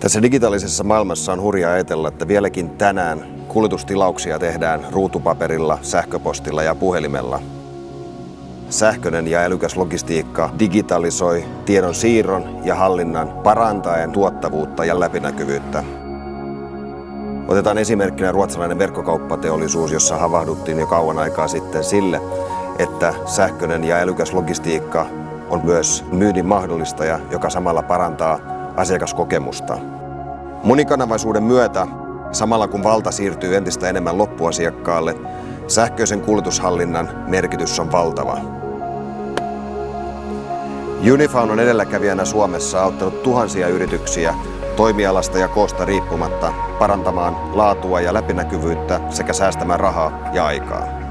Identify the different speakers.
Speaker 1: Tässä digitaalisessa maailmassa on hurjaa ajatella, että vieläkin tänään kuljetustilauksia tehdään ruutupaperilla, sähköpostilla ja puhelimella. Sähköinen ja älykäs logistiikka digitalisoi tiedon siirron ja hallinnan parantaen tuottavuutta ja läpinäkyvyyttä. Otetaan esimerkkinä ruotsalainen verkkokauppateollisuus, jossa havahduttiin jo kauan aikaa sitten sille, että sähköinen ja älykäs logistiikka on myös myynnin mahdollistaja, joka samalla parantaa asiakaskokemusta. Monikanavaisuuden myötä, samalla kun valta siirtyy entistä enemmän loppuasiakkaalle, sähköisen kuljetushallinnan merkitys on valtava. Unifound on edelläkävijänä Suomessa auttanut tuhansia yrityksiä toimialasta ja koosta riippumatta parantamaan laatua ja läpinäkyvyyttä sekä säästämään rahaa ja aikaa.